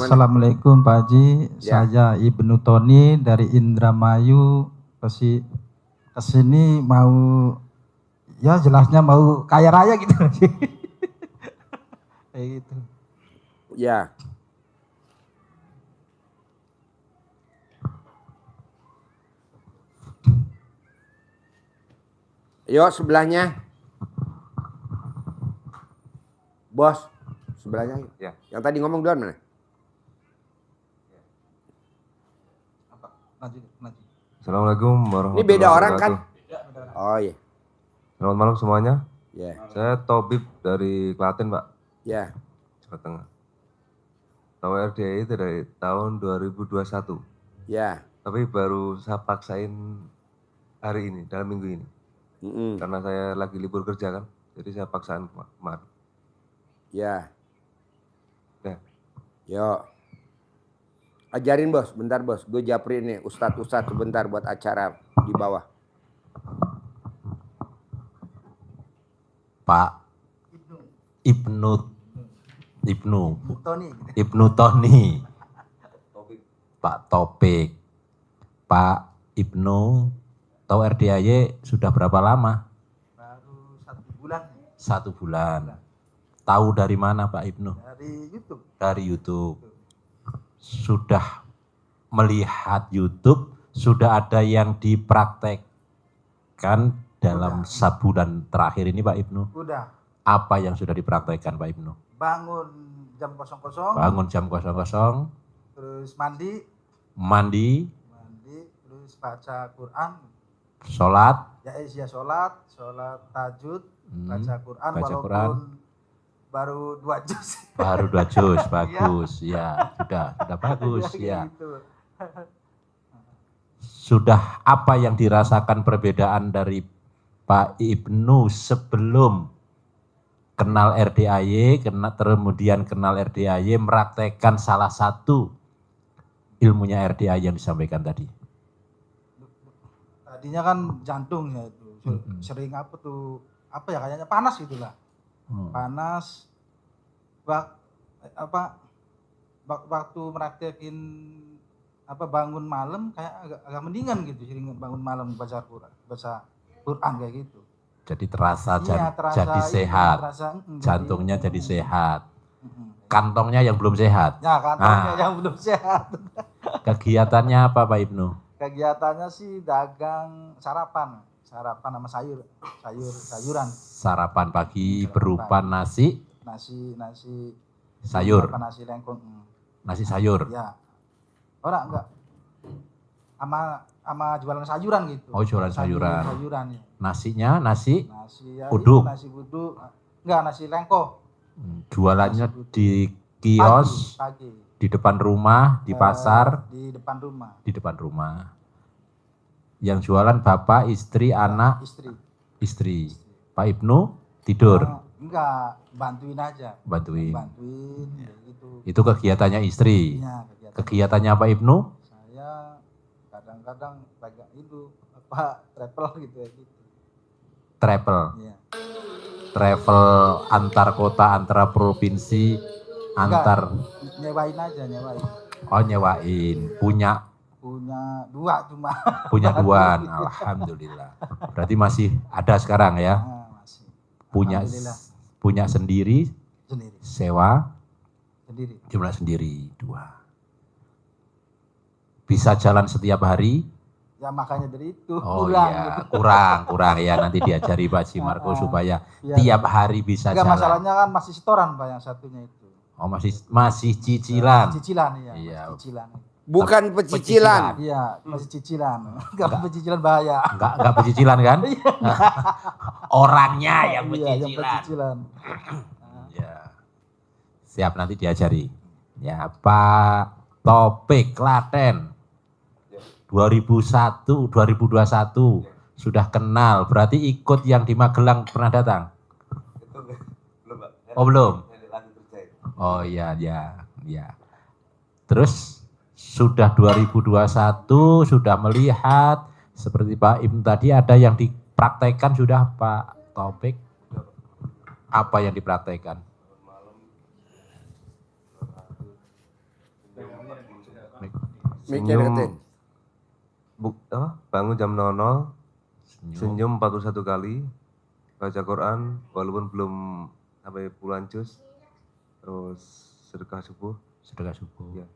Assalamualaikum Pak Haji, Ya. saya Ibnu Tony dari Indramayu. Kesini mau, ya jelasnya mau kaya raya gitu. Kayak gitu. Ya. Yuk sebelahnya. Bos, sebelahnya yuk. Ya. Yang tadi ngomong duluan mana? Assalamualaikum warahmatullahi wabarakatuh. Ini beda orang kan? Oh iya. Selamat malam semuanya. Ya. Saya Tobib dari Klaten, Pak. Ya. Jawa Tengah. Tahu RDI itu dari tahun 2021. Ya. Tapi baru saya paksain hari ini, dalam minggu ini. Karena saya lagi libur kerja kan, jadi saya paksain kemarin. Ya. Ya. Yuk. Ajarin bos, bentar bos. Gue japrin nih ustadz sebentar buat acara di bawah. Pak Ibnu Tony, Pak Topik, Pak Ibnu, tahu RDAY sudah berapa lama? Baru 1 bulan. 1 bulan. Tahu dari mana Pak Ibnu? Dari YouTube. Dari YouTube. Sudah melihat YouTube, sudah ada yang dipraktekkan dalam sebulan terakhir ini Pak Ibnu? Udah. Apa yang sudah dipraktekkan Pak Ibnu? Bangun jam 00. Bangun jam 00. Terus mandi. Terus baca Quran. Sholat. Ya sholat tahajud, baca Quran baca walaupun Quran. Baru 2 juz. Baru 2 juz, bagus. Ya, sudah bagus ya. Gitu. Sudah apa yang dirasakan perbedaan dari Pak Ibnu sebelum kenal RDAY, kemudian kenal RDAY, meraktekkan salah satu ilmunya RDAY yang disampaikan tadi? Tadinya kan jantung ya itu, sering kayaknya panas gitulah. Panas, waktu meraktekin bangun malam kayak agak mendingan gitu, sering bangun malam baca Quran kayak gitu. Jadi terasa terasa jadi sehat, jantungnya jadi sehat, kantongnya yang belum sehat. Ya kantongnya yang belum sehat. Kegiatannya apa Pak Ibnu? Kegiatannya sih dagang sarapan sama sayuran. Sarapan pagi berupa nasi sayur. Nasi lengkong. Nasi sayur. Ya. Enggak. Sama jualan sayuran gitu. Oh, jualan sayuran. Ya. Nasinya nasi ya, uduk. Nasi buduk. Enggak, nasi lengko. Jualannya di kios. Pagi. Di depan rumah, di pasar. Di depan rumah. Di depan rumah. Yang jualan bapak, istri, anak? Istri. Pak Ibnu tidur? Enggak, bantuin aja. Bantuin. Ya. Gitu. Itu kegiatannya istri. Ya, kegiatannya Pak Ibnu? Saya kadang-kadang travel gitu ya gitu. Travel? Ya. Travel antar kota, antar provinsi, nyewain aja. Oh, nyewain. Punya 2 cuma. Punya 2, alhamdulillah. Berarti masih ada sekarang ya? Masih. Punya sendiri. Sewa? Sendiri. Jumlah sendiri 2. Bisa jalan setiap hari? Ya makanya dari itu. Kurang ya, nanti diajari Pak Simarko supaya tiap hari bisa jalan. Masalahnya kan masih setoran Pak yang satunya itu. Oh, masih cicilan. Cicilan ya. Iya. Cicilan. Bukan pecicilan. Iya, masih cicilan. Enggak pecicilan bahaya. Enggak pecicilan kan? Orangnya yang pecicilan. Yang pecicilan. Ya. Siap, nanti diajari. Ya, Pak Topik Klaten. 2021 sudah kenal, berarti ikut yang di Magelang pernah datang? Oh belum? Oh iya. Terus sudah 2021 sudah melihat seperti Pak Ibnu tadi, ada yang dipraktekkan sudah Pak Topik? Apa yang dipraktekkan? Mic-nya deketin. Bangun jam 00, senyum 41 kali, baca Quran walaupun belum sampai puluhan juz, terus sedekah subuh. Sedekah subuh. Ya,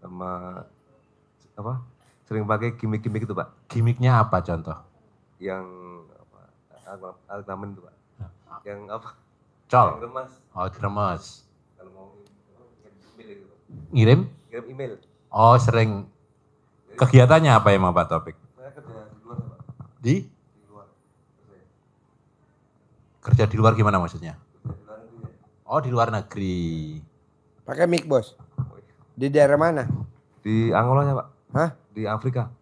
sama sering pakai gimmick-gimmick itu Pak. Gimmicknya apa contoh? Yang alat kelamin itu Pak. Yang Col. Yang remas. Oh, remas. Kalau mau email itu Pak. Ngirim? Kirim email. Oh, sering. Kegiatannya apa emang Pak Taufik? Saya kerja di luar Pak. Di luar. kerja di luar gimana maksudnya? Kerja di luar negeri. Oh, di luar negeri. Pakai mic bos. Di daerah mana? Di Angolanya Pak. Hah? Di Afrika.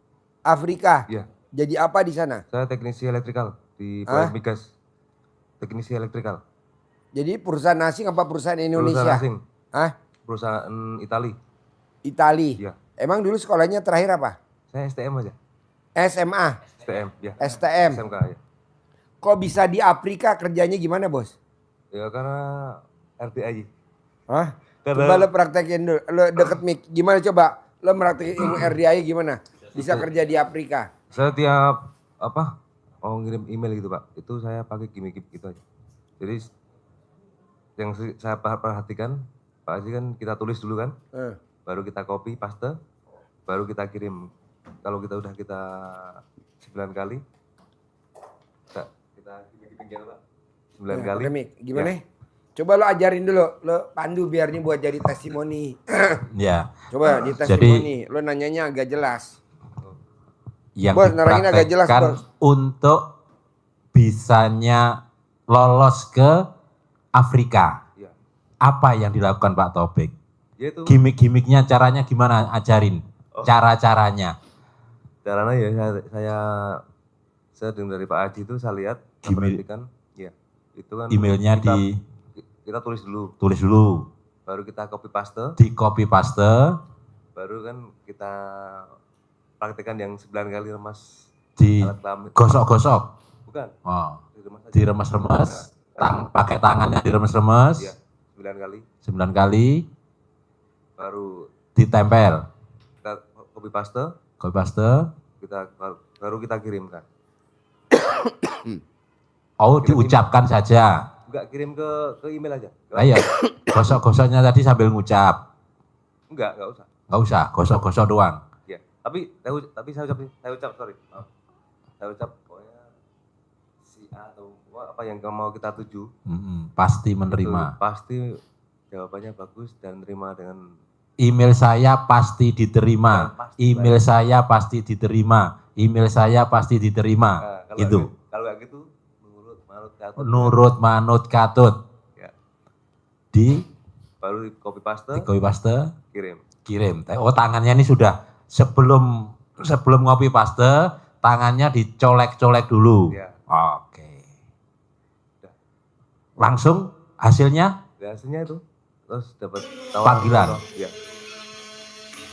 Afrika. Iya. Jadi apa di sana? Saya teknisi elektrikal di proyek migas. Teknisi elektrikal. Jadi perusahaan asing apa perusahaan Indonesia? Perusahaan asing. Hah? Perusahaan Itali. Itali. Iya. Emang dulu sekolahnya terakhir apa? Saya STM aja. SMA. STM, ya. STM. SMK ya. Kok bisa di Afrika kerjanya gimana bos? Ya karena RDAI. Hah? Karena- Coba lo praktekin dulu. Lo deket mic. Gimana coba? Lo praktekin ilmu RDI gimana? Bisa kerja di Afrika. Saya tiap mau ngirim email gitu Pak, itu saya pakai gimmick gitu aja. Jadi yang saya perhatikan, Pak Haji kan kita tulis dulu kan, baru kita copy, paste, baru kita kirim. Kalau kita udah 9 kali, kita gimmick Pak, 9 kali. Pakai mic. Gimana? Ya. Coba lo ajarin dulu. Lo pandu biar ini buat jadi testimoni. Ya. Coba di testimoni. Lo nanyanya agak jelas. Yang Bos, nerangin agak jelas, dipraktekkan Bos. untuk bisanya lolos ke Afrika. Ya. Apa yang dilakukan Pak Taufik? Yaitu Gimik-gimiknya caranya gimana? Ajarin. Cara-caranya. caranya ya saya dengar dari Pak Haji itu saya lihat, saya perhatikan, ya itu kan Emailnya kita tulis dulu, tulis dulu. baru kita copy paste, Di copy paste. baru kan kita praktekkan yang 9 kali remas Di alat kelamin. gosok-gosok. Bukan, Oh, diremas aja. diremes-remes. Pakai tangannya diremes-remes. Iya, 9 kali, 9 kali. baru Ditempel. kita copy paste, Copy paste. baru kita kirimkan. Oh, diucapkan saja. Enggak, kirim ke email aja. Ayo, gosok-gosoknya tadi sambil ngucap. Enggak usah. Nggak usah, gosok-gosok doang. Ya, tapi saya ucap sorry. Saya ucap pokoknya si A atau apa yang mau kita tuju. Pasti menerima. Betul, pasti jawabannya bagus dan menerima dengan Email saya pasti diterima. Dan pasti Email saya pasti diterima. Email saya pasti diterima. kalau Itu. Kalau kayak gitu nurut manut katut. Nurut manut katut. Ya. Di Baru di copy paste, copy paste, kirim. Oh, tangannya ini sudah sebelum copy paste, tangannya dicolek-colek dulu. Ya. Oke. Langsung hasilnya Dan hasilnya itu terus dapat Panggilan. Ya.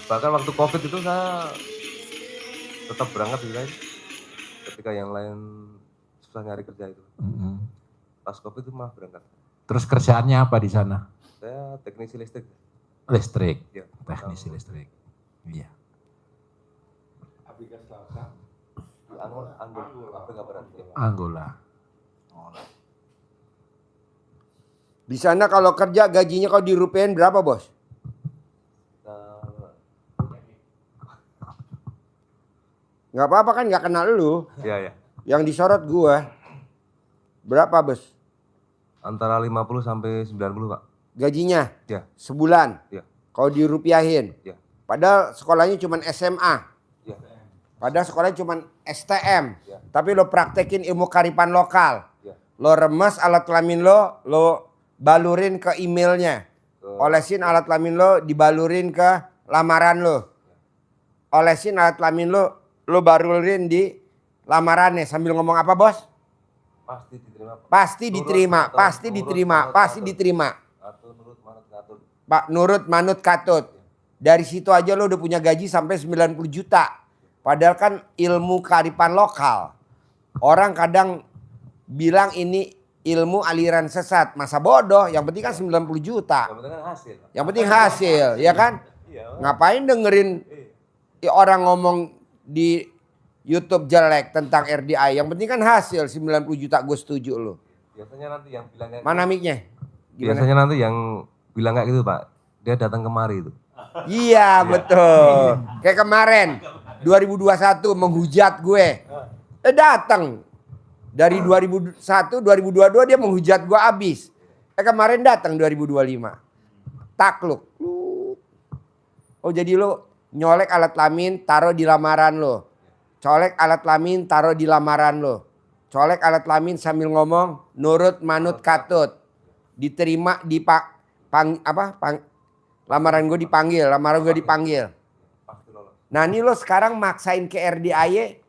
Bahkan waktu Covid itu saya tetap berangkat di lain. Ketika yang lain susah nyari kerja itu. Pas Covid itu malah berangkat. Terus kerjaannya apa di sana? Saya teknisi listrik. Listrik. Ya. Teknisi listrik. Iya. Afrika Selatan. Di Angola, Afrika Barat. Ya. Angola. Di sana kalau kerja gajinya kalau dirupiahin berapa bos? Nggak apa-apa kan nggak kenal lu. Iya. Yang disorot gua. Berapa bos? Antara 50 sampai 90 Pak. Gajinya? Ya. Sebulan? Ya. Kalau dirupiahin? Ya. Padahal sekolahnya cuma SMA. Ya. Padahal sekolahnya cuma STM. Ya. Tapi lo praktekin ilmu kearifan lokal. Ya. Lo remes alat kelamin lo balurin ke emailnya. Olesin alat kelamin lo dibalurin ke lamaran lo. Olesin alat kelamin lo balurin di lamarannya. Sambil ngomong apa bos? Pasti diterima. Pak. Pasti diterima, pasti diterima, pasti diterima. Atau nurut manut katut. Pak, nurut manut katut. Dari situ aja lo udah punya gaji sampai 90 juta. Padahal kan ilmu kearifan lokal. Orang kadang bilang ini ilmu aliran sesat. Masa bodoh, yang penting kan 90 juta. Yang penting kan hasil. Yang penting hasil, ya kan? Ngapain dengerin orang ngomong di YouTube jelek tentang RDI? Yang penting kan hasil 90 juta, gue setuju lo. Biasanya nanti yang bilang kayak Mana mic-nya? biasanya nanti yang bilang kayak gitu Pak, dia datang kemari itu. Iya betul. Kayak kemarin 2021 menghujat gue. Datang. Dari 2001, 2022 dia menghujat gue abis. Kemarin datang 2025. Takluk. Oh jadi lo nyolek alat kelamin taruh di lamaran lo. Colek alat kelamin taruh di lamaran lo. Colek alat kelamin sambil ngomong nurut manut katut. Diterima di lamaran gue dipanggil, lamaran gue dipanggil. Nah ini lo sekarang maksain ke RDAY.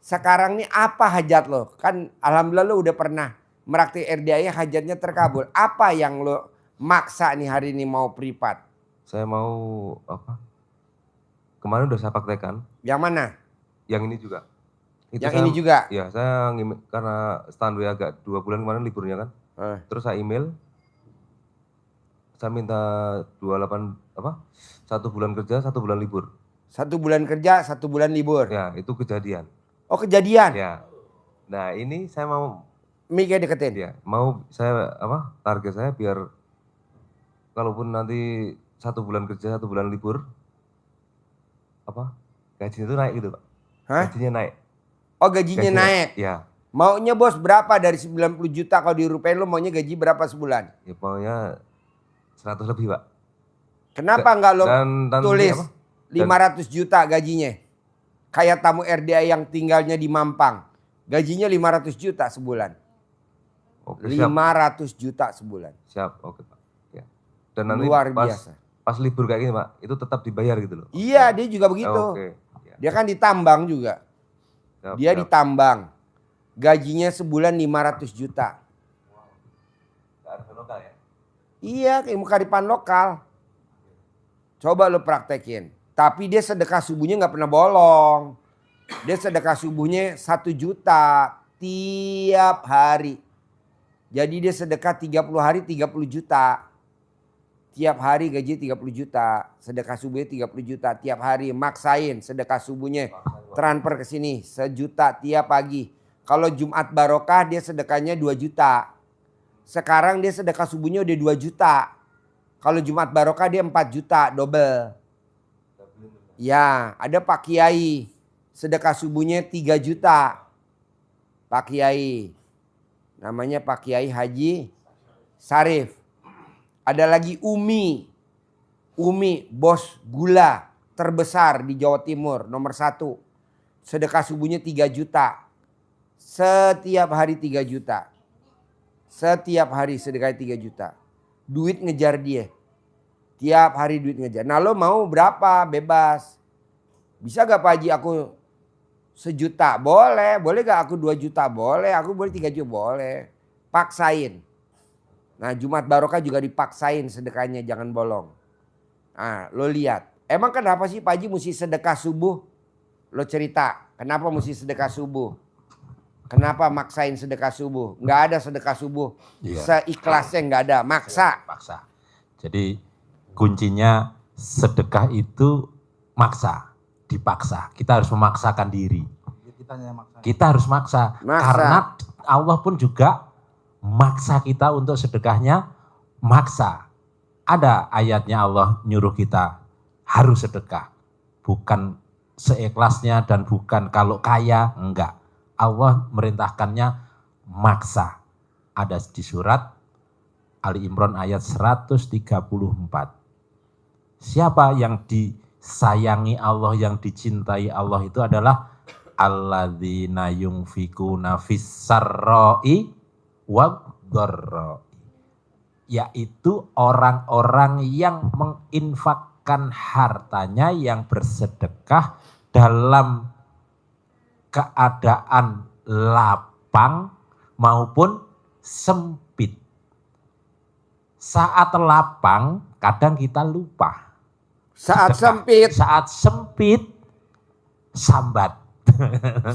Sekarang nih apa hajat lo? Kan alhamdulillah lo udah pernah meraktik RDAY, hajatnya terkabul. Apa yang lo maksa nih hari ini mau privat? Saya mau apa? Kemarin udah saya praktekkan. Yang mana? Yang ini juga. Yang ini juga? Ya saya karena standby agak 2 bulan kemarin liburnya kan. Terus saya email. Saya minta 28 apa? 1 bulan kerja, 1 bulan libur. 1 bulan kerja, 1 bulan libur. Ya itu kejadian. Oh kejadian? Ya. Nah ini saya mau. Mic-nya deketin. Ya mau saya apa? Target saya biar kalaupun nanti 1 bulan kerja, 1 bulan libur, apa? Gajinya itu naik gitu Pak. Hah? Gajinya naik. Oh gajinya naik? Ya. Maunya bos berapa dari 90 juta kalau dirupiahin lo maunya gaji berapa sebulan? Ya maunya 100 lebih Pak. Kenapa nggak lo dan tulis apa? 500 juta gajinya? Kayak tamu RDA yang tinggalnya di Mampang. Gajinya 500 juta sebulan. Oke, 500 juta sebulan. Siap, oke Pak. Ya. Dan nanti Luar biasa. Pas libur kayak gini Pak, itu tetap dibayar gitu loh. Iya dia juga begitu. Oke. Ya. Dia kan ditambang juga. Siap, Dia siap. ditambang. Gajinya sebulan 500 juta. Kearifan lokal ya? Iya, ilmu kearifan lokal. Coba lo praktekin. Tapi dia sedekah subuhnya nggak pernah bolong. Dia sedekah subuhnya 1 juta tiap hari. Jadi dia sedekah 30 hari 30 juta. Tiap hari gaji 30 juta. Sedekah subuhnya 30 juta tiap hari. Maksain sedekah subuhnya. Transfer ke sini 1 juta tiap pagi. Kalau Jumat Barokah dia sedekahnya 2 juta. Sekarang dia sedekah subuhnya udah 2 juta. Kalau Jumat Barokah dia 4 juta, double. Ya, ada Pak Kiai. Sedekah subuhnya 3 juta. Pak Kiai. Namanya Pak Kiai Haji Sarif. Ada lagi Umi. Umi, bos gula terbesar di Jawa Timur, nomor 1. Sedekah subuhnya 3 juta. Setiap hari 3 juta. Setiap hari sedekah 3 juta. Duit ngejar dia. Tiap hari duit ngejar. Nah lo mau berapa? Bebas. Bisa gak Pak Haji aku 1 juta? Boleh. Boleh gak aku 2 juta? Boleh. Aku boleh 3 juta? Boleh. Paksain. Nah Jumat Barokah juga dipaksain sedekahnya. Jangan bolong. Nah lo lihat. Emang kenapa sih Pak Haji mesti sedekah subuh? Lo cerita. Kenapa mesti sedekah subuh? Kenapa maksain sedekah subuh? Nggak ada sedekah subuh. Iya. Seikhlasnya nggak ada. Maksa. Paksa. Jadi kuncinya sedekah itu maksa, dipaksa. Kita harus memaksakan diri. Kita harus maksa. Karena Allah pun juga maksa kita untuk sedekahnya, maksa. Ada ayatnya Allah nyuruh kita harus sedekah. Bukan seikhlasnya dan bukan kalau kaya, enggak. Allah merintahkannya maksa. Ada di surat Ali Imran ayat 134. Siapa yang disayangi Allah, yang dicintai Allah itu adalah alladzina yunfikuna fis-sarra'i wad-dharra'i. Yaitu orang-orang yang menginfakkan hartanya, yang bersedekah dalam keadaan lapang maupun sempit. Saat lapang kadang kita lupa. Saat sempit. Saat sempit sambat.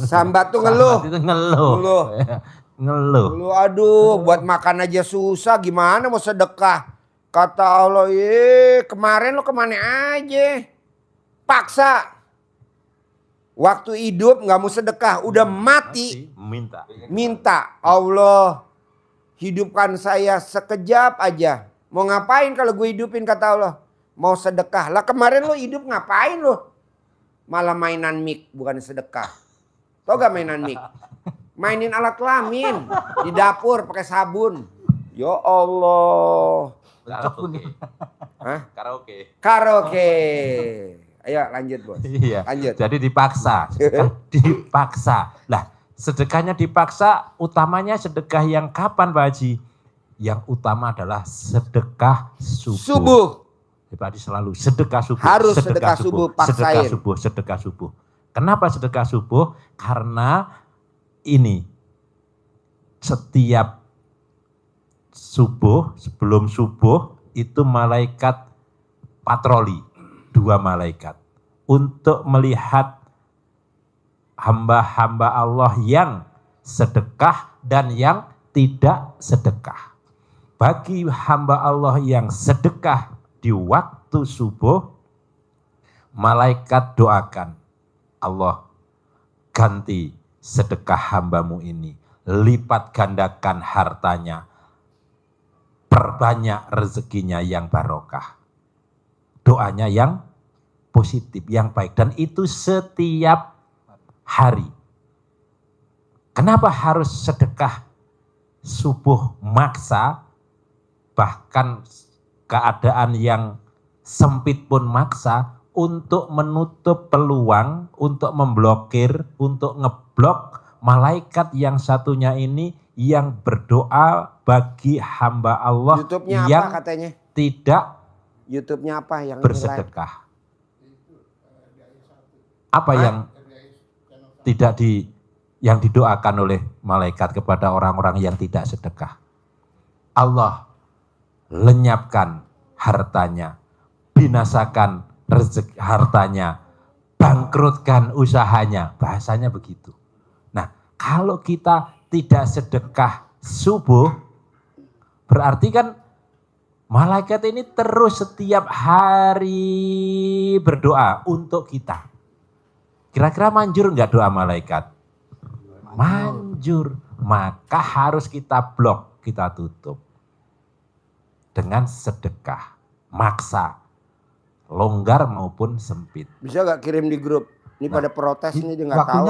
Sambat tuh ngeluh. Sambat itu ngeluh. Ngeluh. Ngeluh, aduh buat makan aja susah, gimana mau sedekah. Kata Allah, kemarin lo kemana aja? Paksa. Waktu hidup nggak mau sedekah, udah mati. Minta Allah hidupkan saya sekejap aja. Mau ngapain kalau gue hidupin, kata Allah? Mau sedekah. Lah kemarin lo hidup ngapain lo? Malah mainan mic, bukan sedekah. Tau gak mainan mic? Mainin alat kelamin di dapur pakai sabun. Ya Allah. Hah? Karaoke. Ayo lanjut bos. Iya. Lanjut. Jadi dipaksa. Dipaksa. Lah sedekahnya dipaksa, utamanya sedekah yang kapan Pak Haji? Yang utama adalah sedekah subuh. Pak Haji selalu sedekah subuh. Harus sedekah subuh, paksain. Sedekah subuh. Kenapa sedekah subuh? Karena ini setiap subuh, sebelum subuh itu malaikat patroli, 2 malaikat untuk melihat hamba-hamba Allah yang sedekah dan yang tidak sedekah. Bagi hamba Allah yang sedekah di waktu subuh, malaikat doakan, Allah ganti sedekah hambamu ini, lipat gandakan hartanya, perbanyak rezekinya yang barokah. Doanya yang positif, yang baik. Dan itu setiap hari. Kenapa harus sedekah subuh maksa? Bahkan keadaan yang sempit pun maksa untuk menutup peluang, untuk memblokir, untuk ngeblok malaikat yang satunya ini yang berdoa bagi hamba Allah YouTube-nya yang apa katanya? Tidak YouTube-nya apa yang bersedekah. Apa yang tidak yang didoakan oleh malaikat kepada orang-orang yang tidak sedekah? Allah lenyapkan hartanya, binasakan rezeki hartanya, bangkrutkan usahanya, bahasanya begitu. Nah, kalau kita tidak sedekah subuh, berarti kan malaikat ini terus setiap hari berdoa untuk kita. Kira-kira manjur enggak doa malaikat? Manjur. Maka harus kita blok, kita tutup. Dengan sedekah, maksa, longgar maupun sempit. Bisa gak kirim di grup? Ini pada protes ini dia gak tahu.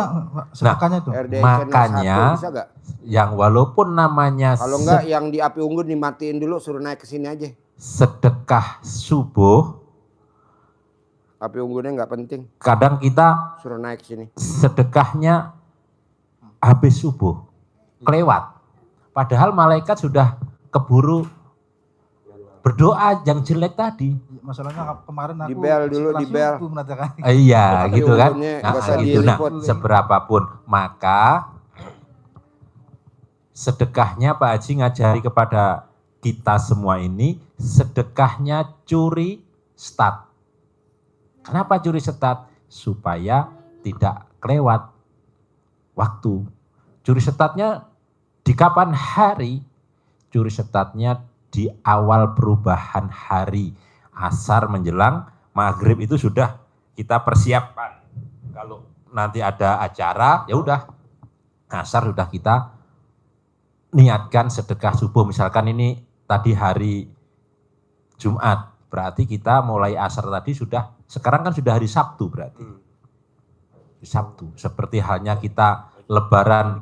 Sedekahnya tuh. Makanya bisa gak? Yang walaupun namanya kalau enggak yang di api unggun dimatiin dulu, suruh naik ke sini aja. Sedekah subuh. Api unggunnya nggak penting. Kadang kita suruh naik sini. Sedekahnya habis subuh, kelewat. Padahal malaikat sudah keburu berdoa yang jelek tadi. Masalahnya kemarin aku di bel dulu, di bel. Iya, gitu kan. Gitu. Nah, seberapapun maka sedekahnya Pak Haji ngajari kepada kita semua ini, sedekahnya curi start. Kenapa curi start? Supaya tidak kelewat waktu. Curi startnya di kapan hari? Curi startnya di awal perubahan hari. Asar menjelang maghrib itu sudah kita persiapkan. Kalau nanti ada acara, ya udah asar sudah kita niatkan sedekah subuh. Misalkan ini tadi hari Jumat, berarti kita mulai asar tadi sudah, sekarang kan sudah hari Sabtu berarti. Sabtu, seperti halnya kita lebaran